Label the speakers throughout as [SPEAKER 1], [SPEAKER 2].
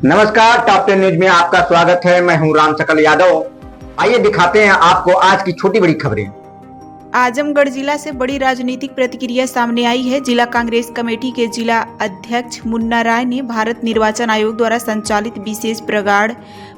[SPEAKER 1] नमस्कार, top 10 news में आपका स्वागत है। मैं हूं राम सकल यादव। आइए दिखाते हैं आपको आज की छोटी बड़ी खबरें।
[SPEAKER 2] आजमगढ़ जिला से बड़ी राजनीतिक प्रतिक्रिया सामने आई है। जिला कांग्रेस कमेटी के जिला अध्यक्ष मुन्ना राय ने भारत निर्वाचन आयोग द्वारा संचालित विशेष प्रगाढ़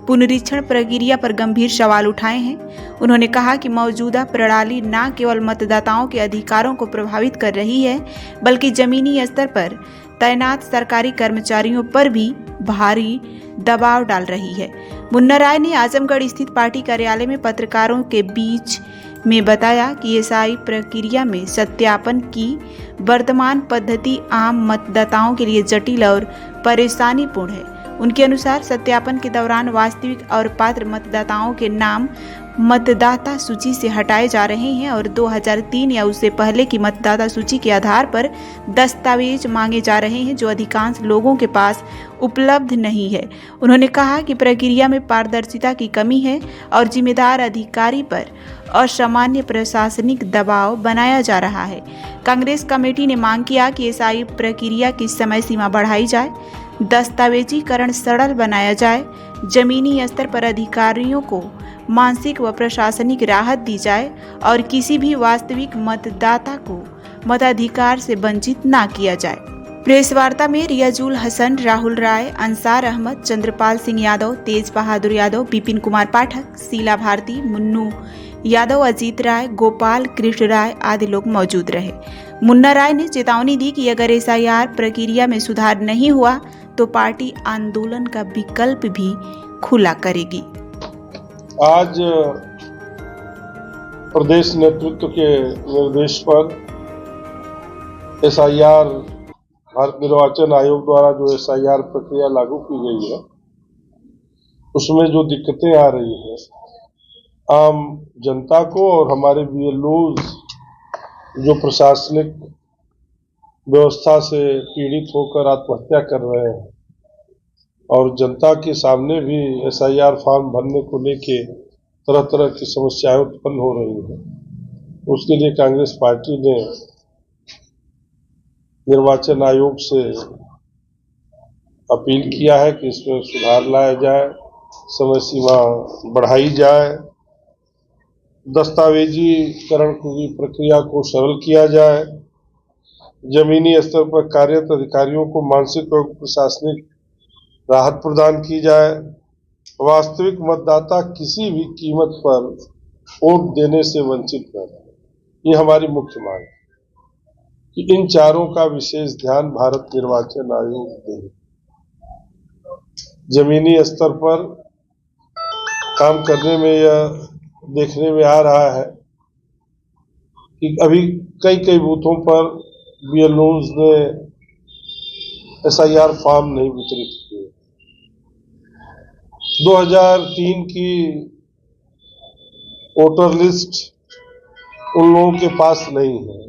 [SPEAKER 2] पुनरीक्षण प्रक्रिया पर गंभीर सवाल उठाए हैं। उन्होंने कहा कि मौजूदा प्रणाली न केवल मतदाताओं के अधिकारों को प्रभावित कर रही है, बल्कि जमीनी स्तर पर तैनात सरकारी कर्मचारियों पर भी भारी दबाव डाल रही है। मुन्ना राय ने आजमगढ़ स्थित पार्टी कार्यालय में पत्रकारों के बीच में बताया कि एसआई प्रक्रिया में सत्यापन की वर्तमान पद्धति आम मतदाताओं के लिए जटिल और परेशानीपूर्ण है। उनके अनुसार सत्यापन के दौरान वास्तविक और पात्र मतदाताओं के नाम मतदाता सूची से हटाए जा रहे हैं और 2003 या उससे पहले की मतदाता सूची के आधार पर दस्तावेज मांगे जा रहे हैं, जो अधिकांश लोगों के पास उपलब्ध नहीं है। उन्होंने कहा कि प्रक्रिया में पारदर्शिता की कमी है और जिम्मेदार अधिकारी पर असामान्य प्रशासनिक दबाव बनाया जा रहा है। कांग्रेस कमेटी ने मांग किया कि एसआई प्रक्रिया की समय सीमा बढ़ाई जाए, दस्तावेजीकरण सरल बनाया जाए, जमीनी स्तर पर अधिकारियों को मानसिक व प्रशासनिक राहत दी जाए और किसी भी वास्तविक मतदाता को मताधिकार से वंचित न किया जाए। प्रेस वार्ता में रियाजुल हसन, राहुल राय, अंसार अहमद, चंद्रपाल सिंह यादव, तेज बहादुर यादव, विपिन कुमार पाठक, शीला भारती, मुन्नू यादव, अजीत राय, गोपाल कृष्ण राय आदि लोग मौजूद रहे। मुन्ना राय ने चेतावनी दी कि अगर एसआईआर प्रक्रिया में सुधार नहीं हुआ तो पार्टी आंदोलन का विकल्प भी खुला करेगी।
[SPEAKER 3] आज प्रदेश नेतृत्व के निर्देश पर एसआईआर, भारत निर्वाचन आयोग द्वारा जो एसआईआर प्रक्रिया लागू की गई है, उसमें जो दिक्कतें आ रही हैं आम जनता को और हमारे बीएलओज जो प्रशासनिक व्यवस्था से पीड़ित होकर आत्महत्या कर रहे हैं और जनता के सामने भी एसआईआर फॉर्म भरने को लेके तरह तरह की समस्याएं उत्पन्न हो रही हैं, उसके लिए कांग्रेस पार्टी ने निर्वाचन आयोग से अपील किया है कि इसमें सुधार लाया जाए, समय सीमा बढ़ाई जाए, दस्तावेजीकरण की प्रक्रिया को सरल किया जाए, जमीनी स्तर पर कार्यरत अधिकारियों को मानसिक और प्रशासनिक राहत प्रदान की जाए, वास्तविक मतदाता किसी भी कीमत पर वोट देने से वंचित न रहे। ये हमारी मुख्य मांग है कि इन चारों का विशेष ध्यान भारत निर्वाचन आयोग दे। जमीनी स्तर पर काम करने में यह देखने में आ रहा है कि अभी कई बूथों पर बीएलओज ने एसआईआर फॉर्म नहीं वितरित किए। 2003 की वोटर लिस्ट उन लोगों के पास नहीं है।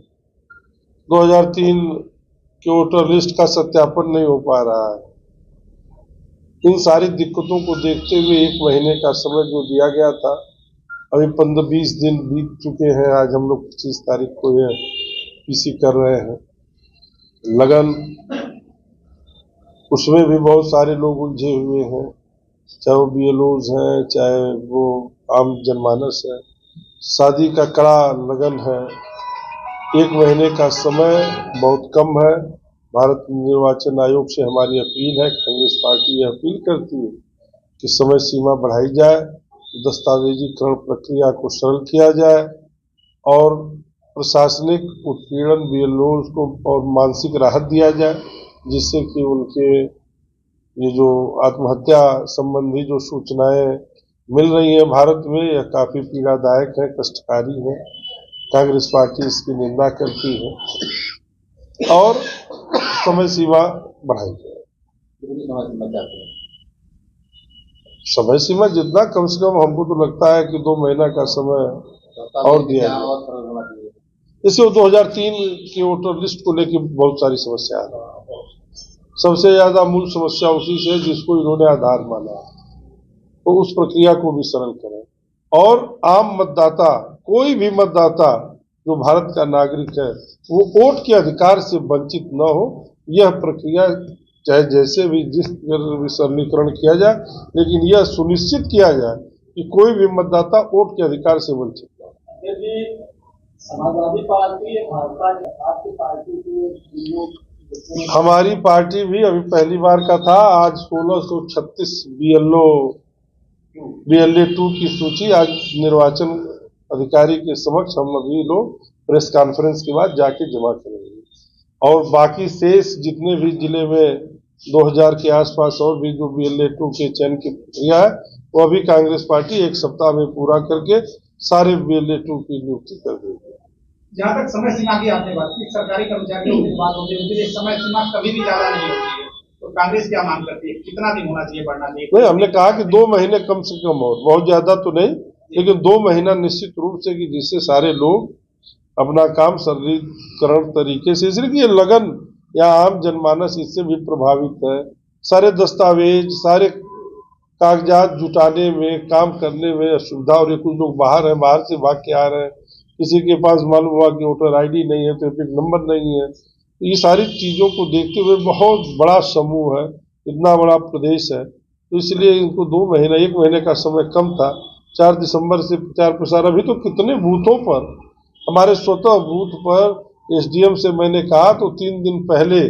[SPEAKER 3] 2003 के वोटर लिस्ट का सत्यापन नहीं हो पा रहा है। इन सारी दिक्कतों को देखते हुए 1 महीने का समय जो दिया गया था, अभी 15-20 दिन बीत चुके हैं। आज हम लोग 25 तारीख को यह पीसी कर रहे हैं। लगन उसमें भी बहुत सारे लोग उलझे हुए हैं, चाहे वो बीएलओज हैं, चाहे वो आम जनमानस है। शादी का कड़ा लगन है। 1 महीने का समय बहुत कम है। भारत निर्वाचन आयोग से हमारी अपील है, कांग्रेस पार्टी यह अपील करती है कि समय सीमा बढ़ाई जाए, दस्तावेजीकरण प्रक्रिया को सरल किया जाए और प्रशासनिक उत्पीड़न बीएलओज को और मानसिक राहत दिया जाए, जिससे कि उनके ये जो आत्महत्या संबंधी जो सूचनाएं मिल रही हैं भारत में, यह काफी पीड़ादायक है, कष्टकारी है। कांग्रेस पार्टी इसकी निंदा करती है और समय सीमा बढ़ाई जाए। समय सीमा जितना कम से कम हमको तो लगता है कि 2 महीना का समय और दिया जाए। इससे 2003 के वोटर लिस्ट को लेकर बहुत सारी समस्या है। सबसे ज्यादा मूल समस्या उसी से जिसको इन्होंने आधार माना, तो उस प्रक्रिया को भी सरल करें और आम मतदाता, कोई भी मतदाता जो भारत का नागरिक है, वो वोट के अधिकार से वंचित न हो, यह प्रक्रिया चाहे जैसे भी जिस भी सरलीकरण किया जाए, लेकिन यह सुनिश्चित किया जाए कि कोई भी मतदाता वोट के अधिकार से वंचित न हो।
[SPEAKER 4] समाजवादी पार्टी, भाजपा, आपकी पार्टी के
[SPEAKER 3] हमारी पार्टी भी अभी पहली बार का था। आज 1636 BLA 2 की सूची आज निर्वाचन अधिकारी के समक्ष हम अभी लोग प्रेस कॉन्फ्रेंस के बाद जाके जमा करेंगे, और बाकी शेष जितने भी जिले में 2000 के आसपास और भी जो BLA 2 के चयन की प्रक्रिया है, वो अभी कांग्रेस पार्टी एक सप्ताह में पूरा करके सारे BLA 2 की नियुक्ति कर देगी।
[SPEAKER 4] जहाँ तक समय सीमा की आपने बात की, सरकारी कर्मचारियों की बात होती है, उनके समय सीमा कभी भी ज्यादा नहीं होती है, तो कांग्रेस क्या मांग करती है, कितना दिन होना चाहिए, बढ़ना चाहिए?
[SPEAKER 3] नहीं, हमने कहा कि 2 महीने कम से कम हो, बहुत ज्यादा तो नहीं, लेकिन 2 महीना निश्चित रूप से, कि जिससे सारे लोग अपना काम सरलीकरण तरीके से, इसलिए कि ये लगन या आम जनमानस इससे भी प्रभावित है। सारे दस्तावेज, सारे कागजात जुटाने में, काम करने में असुविधा, और ये कुछ लोग बाहर हैं, बाहर से भाग के आ रहे हैं, किसी के पास मालूम हुआ कि वोटर ID नहीं है, तो एपिक नंबर नहीं है। ये सारी चीजों को देखते हुए बहुत बड़ा समूह है, इतना बड़ा प्रदेश है, तो इसलिए इनको 2 महीना, 1 महीने का समय कम था। 4 दिसंबर से प्रचार प्रसार, अभी तो कितने बूथों पर, हमारे स्वतः बूथ पर SDM से मैंने कहा तो 3 दिन पहले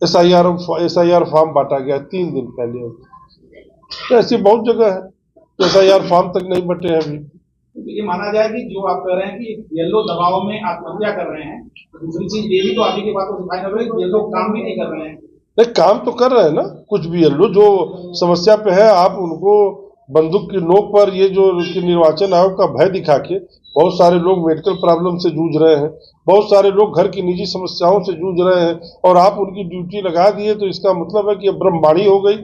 [SPEAKER 3] SIR फॉर्म बांटा गया, 3 दिन पहले। तो ऐसी बहुत जगह है SIR फॉर्म तक नहीं बटे हैं अभी।
[SPEAKER 4] ये माना जाए कि जो आप कह रहे हैं कि येलो दबाव में आत्महत्या कर रहे हैं, दूसरी चीज ये भी तो आप ही की बातों से फाइनल है, ये लोग काम भी नहीं कर रहे हैं।
[SPEAKER 3] नहीं, काम तो कर रहे हैं ना, कुछ भी येलो जो समस्या पे है, आप उनको बंदूक की नोक पर ये जो निर्वाचन आयोग का भय दिखा के, बहुत सारे लोग मेडिकल प्रॉब्लम से जूझ रहे हैं, बहुत सारे लोग घर की निजी समस्याओं से जूझ रहे हैं, और आप उनकी ड्यूटी लगा दिए, तो इसका मतलब है कि अब ब्रह्मवाणी हो गई,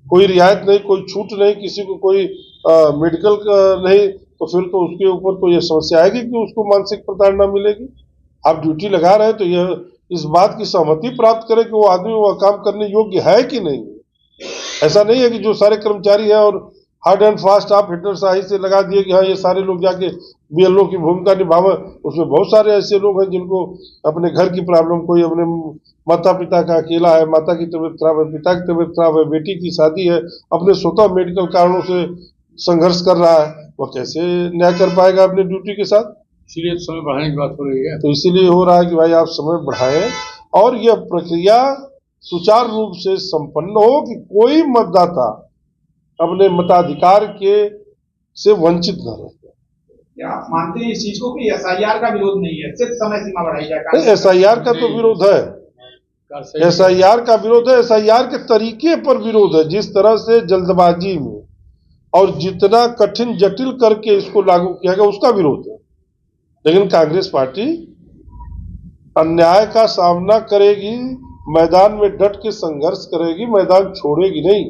[SPEAKER 3] कोई रियायत नहीं, कोई छूट नहीं, किसी को कोई मेडिकल नहीं, तो फिर तो उसके ऊपर तो ये समस्या आएगी कि उसको मानसिक प्रताड़ना मिलेगी। आप ड्यूटी लगा रहे हैं तो यह इस बात की सहमति प्राप्त करें कि वो आदमी वह काम करने योग्य है कि नहीं। ऐसा नहीं है कि जो सारे कर्मचारी हैं और हार्ड एंड फास्ट आप हिटरशाही से लगा दिए कि हाँ ये सारे लोग जाके BLO की भूमिका निभावे। उसमें बहुत सारे ऐसे लोग हैं जिनको अपने घर की प्रॉब्लम, कोई अपने माता पिता का अकेला है, माता की तबीयत खराब है, पिता की तबीयत खराब है, बेटी की शादी है, अपने स्वतः मेडिकल कारणों से संघर्ष कर रहा है, वह कैसे न्याय कर पाएगा अपने ड्यूटी के साथ?
[SPEAKER 5] इसीलिए समय बढ़ाने की बात हो रही है।
[SPEAKER 3] तो इसीलिए हो रहा है कि भाई आप समय बढ़ाएं और यह प्रक्रिया सुचारू रूप से संपन्न हो कि कोई मतदाता अपने मताधिकार के से वंचित न रहे।
[SPEAKER 4] आप मानते हैं इस चीज को कि SIR का विरोध नहीं है, सिर्फ समय सीमा बढ़ाई जाए?
[SPEAKER 3] SIR का तो विरोध है, SIR का विरोध है, SIR के तरीके पर विरोध है, जिस तरह से जल्दबाजी में और जितना कठिन जटिल करके इसको लागू किया गया उसका विरोध है। लेकिन कांग्रेस पार्टी अन्याय का सामना करेगी, मैदान में डट के संघर्ष करेगी, मैदान छोड़ेगी नहीं।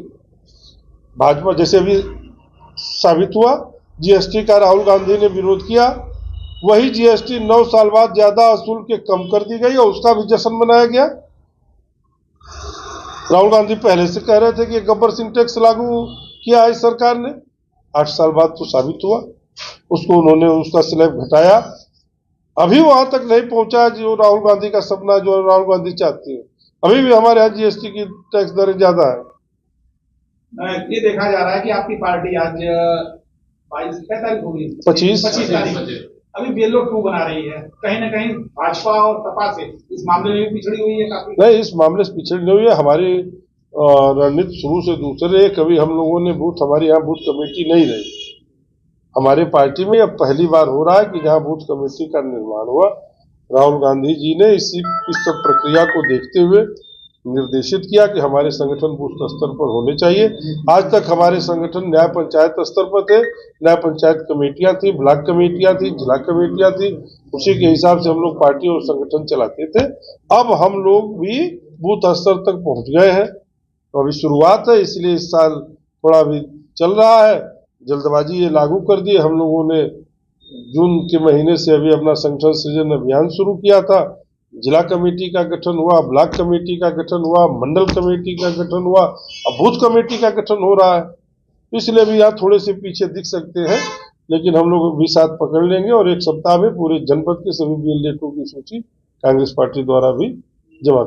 [SPEAKER 3] भाजपा जैसे अभी साबित हुआ, GST का राहुल गांधी ने विरोध किया, वही GST 9 साल बाद ज्यादा असूल के कम कर दी गई और उसका भी जश्न मनाया गया। राहुल गांधी पहले से कह रहे थे कि गब्बर सिंह टैक्स लागू किया है सरकार ने, 8 साल बाद तो साबित हुआ, उसको उन्होंने उसका स्लैब घटाया, अभी वहां तक नहीं पहुंचा जो राहुल गांधी का सपना, जो राहुल गांधी चाहती है। अभी भी हमारे यहाँ GST की टैक्स दरें ज्यादा है।
[SPEAKER 4] ये देखा जा रहा है कि आपकी पार्टी आज 22 तारीख हो गई,
[SPEAKER 3] 25
[SPEAKER 4] तारीख अभी BLO 2 बना रही है, कहीं ना कहीं भाजपा और सपा से इस मामले में पिछड़ी हुई है काफी।
[SPEAKER 3] नहीं, इस मामले से पिछड़ी नहीं हुई है, हमारी रणनीति शुरू से दूसरे। कभी हम लोगों ने हमारे यहाँ बूथ कमेटी नहीं रही, हमारे पार्टी में अब पहली बार हो रहा है कि जहाँ बूथ कमेटी का निर्माण हुआ। राहुल गांधी जी ने इस सब प्रक्रिया को देखते हुए निर्देशित किया कि हमारे संगठन बूथ स्तर पर होने चाहिए। आज तक हमारे संगठन न्याय पंचायत स्तर पर थे, न्याय पंचायत कमेटियां थी, ब्लॉक कमेटियां थी, जिला कमेटियां थी, उसी के हिसाब से हम लोग पार्टी और संगठन चलाते थे। अब हम लोग भी बूथ स्तर तक पहुंच गए हैं, तो अभी शुरुआत है, इसलिए इस साल थोड़ा अभी चल रहा है। जल्दबाजी ये लागू कर दी। हम लोगों ने जून के महीने से अभी अपना संगठन सृजन अभियान शुरू किया था, जिला कमेटी का गठन हुआ, ब्लॉक कमेटी का गठन हुआ, मंडल कमेटी का गठन हुआ, अब बूथ कमेटी का गठन हो रहा है। इसलिए भी यहाँ थोड़े से पीछे दिख सकते हैं, लेकिन हम लोग भी साथ पकड़ लेंगे और 1 सप्ताह में पूरे जनपद के सभी BLA 2 की सूची कांग्रेस पार्टी द्वारा भी जमा